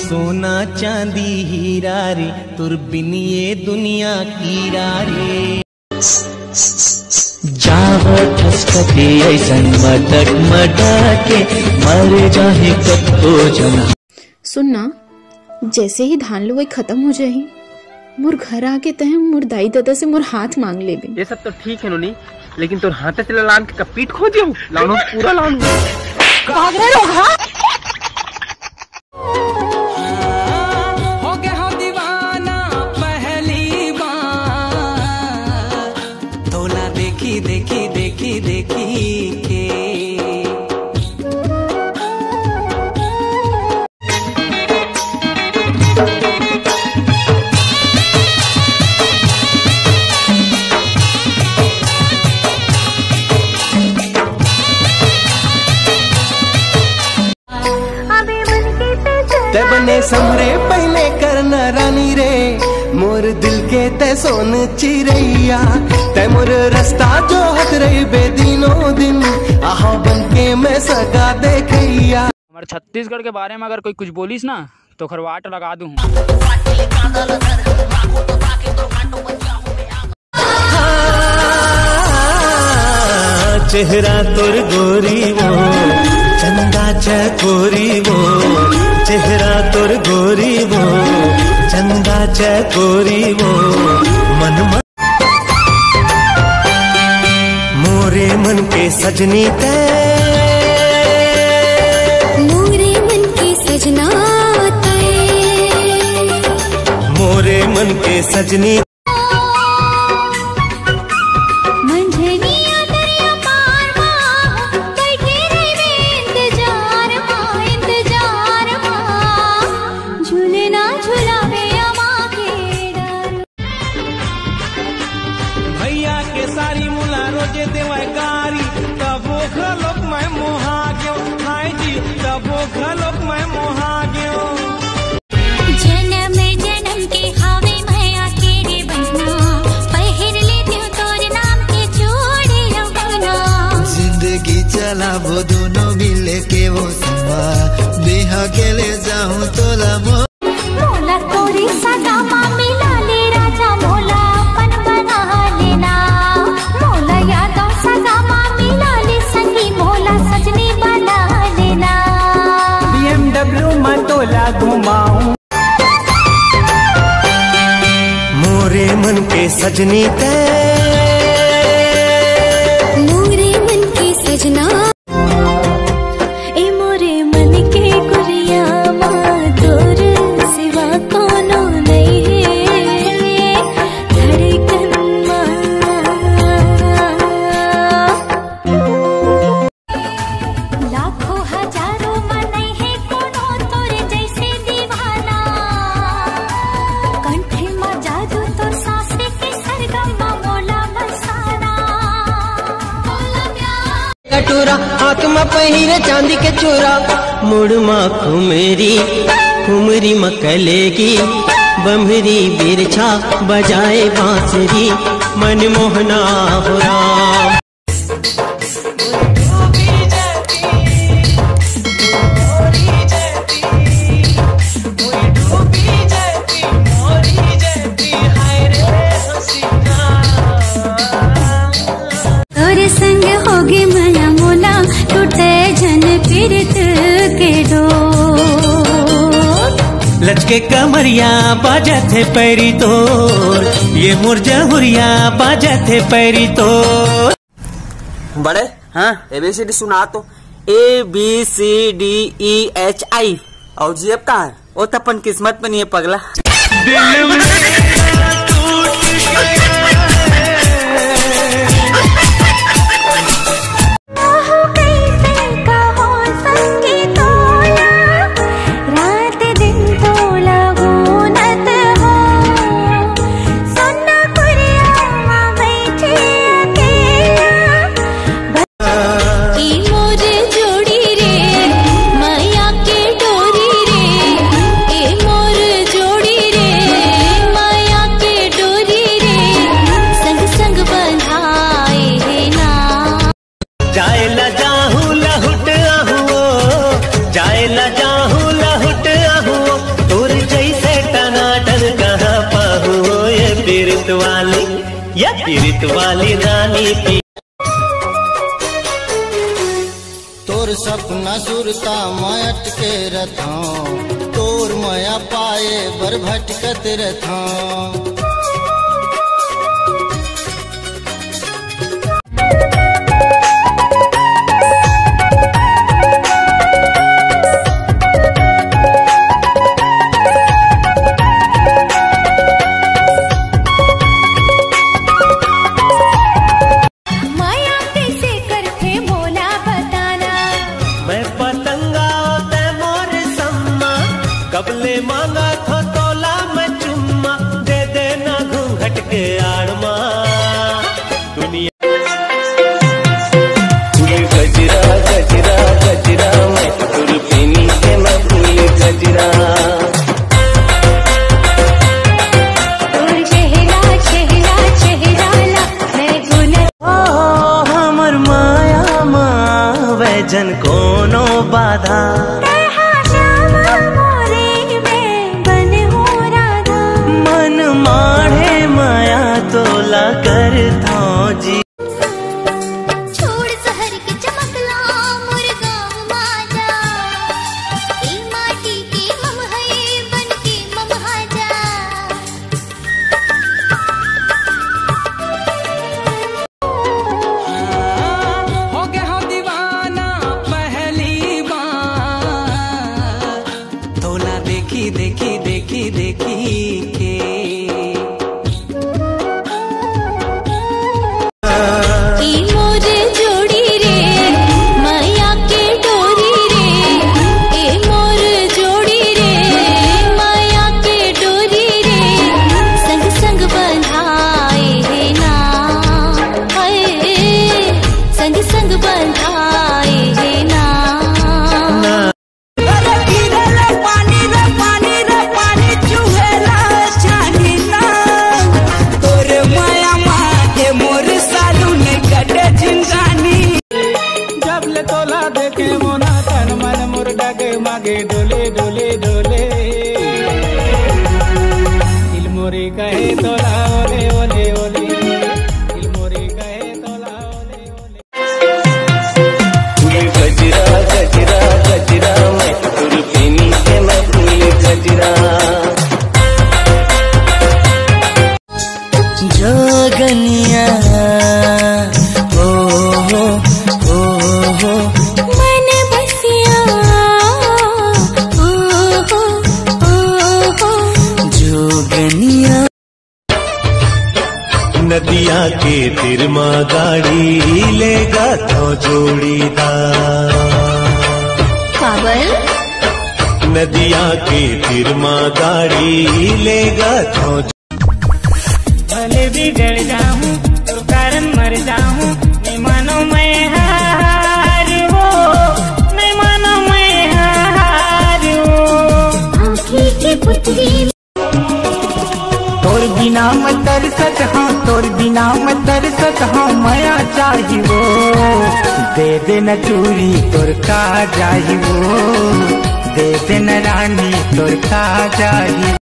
सोना चांदी हीरा रे, तुर बिन ये दुनिया कीरा रे। जावत हस्पति ऐसन मटक मटके मर जाहे कत्तो जना। सुनना, जैसे ही धान लुवाई खत्म हो जाही, मोर घर आके तह मोर दाई दादा से मोर हाथ मांग ले। ये सब तो ठीक है नोनी, लेकिन तोर हाथ चला लान के पीठ खो दियो, लानो पूरा लानो भाग रहे लोग। हाँ हो गया हो दीवाना पहली बार, तोला देखी देखी देखी देखी के। बने समरे पहले करना रानी रे, मोर दिल के ते सोन चिरैया, ते मोर रास्ता जो हट रही बेदिनों दिन, आहा बन के मैं सगा देखैया। हमारे छत्तीसगढ़ के बारे में अगर कोई कुछ बोलिस ना तो खरवाट लगा दूं। चेहरा तोर गोरी वो चंदा चकोरी वो, चेहरा तोर गोरी वो चंदा चकोरी वो, मन मोरे मन के सजनी ते, मोरे मन के सजना ते, मोरे मन के सजनी। भैया के सारी मुला रोजे देवाय गारी, तबो खलोक मैं मोहा गयो, हाय जी तबो खलोक मैं मोहा गयो। जन्म जन्म के हावे मैं तेरे बहना, पहिर ले दियो तोर नाम के जोड़े रवना। जिंदगी चला वो दोनों मिल के वो समा, देहा के ले जाऊं तोला मोला तोरी सगा मामी लाले राजा, मोला अपन बना लेना। मोला यादव सगा मामी लाले संगी, मोला सजनी बना लेना। BMW में तोला घुमाऊं, मोरे मन के सजनी ते, मोरे मन के सजना। ए मोरे मन के गुरिया माँ, तोर सिवा कोनो नहीं है धड़कन माँ। लाखों हजारों में नहीं है कोनो तोरे जैसे दीवाना, कंठे में जादू तोर सांसे के सरगम मोला बरसाना। कटोरा आँख में पहिरे चांदी के चोरा, मुड़ माखू मेरी उमरी मकलेगी, बम्हरी बिरछा बजाए बांसुरी, मन मोहना हो राम। तोरे संग होगी माया मोला, टूटे जन पीरत के डोर। लचके कमरिया बाजा थे पैरी तोर, ये मुरझहुरिया बाजा थे पैरी तोर। बड़े हाँ ABCD सुना तो, ABCDEHI और जीएफ कहाँ है? वो तो अपन किस्मत में नहीं है पगला। माया वाली रानी की। तोर सपना सुरता मैं अटके रथा, तोर माया पाए बर भटकत रथा। कबले मांगा थो तोला मैं चुम्मा, दे देना घूंघट के आड़मा। दुनिया गजरा गजरा गजरा, मैं तुरपीनी से मैं फूल गजरा। चेहरा चेहरा चेहरा ला मैं गुना। हमर माया माँ वैजन कोनो बाधा। करता जी छोड़ शहर के चमकला मोर गाँव माजा, ई माटी के हम है बन के ममहाजा। हो गया हो दीवाना पहली बार, तोला देखी देखी देखी देखी के। तोला देखे मोना तन मन मोर डगे मागे डोले डोले डोले। दिल मोरे कहे तोला ओले ओले ओले, दिल मोरे कहे तोला ओले ओले। गजरा गजरा गजरा, मैं तुरपीनी से मैं फूल गजरा। जोगनिया मन बसिया जोगनिया। नदिया के तिरमा गाड़ी लेगा तो जोड़ीदार। काबल नदिया के तिरमा गाड़ी लेगा तो। भले बिगड़ जाऊं तो कारण मर जाऊं, नहीं मानो मैं हार वो, नहीं मानो मैं हार वो। आँखी की पुतली तोर बिना मैं तरसत हाँ, तोर बिना मैं तरसत हाँ, माया चाहिए दे दे न चूरी तोर का चाहिए, दे दे न रानी तोर का चाहिए।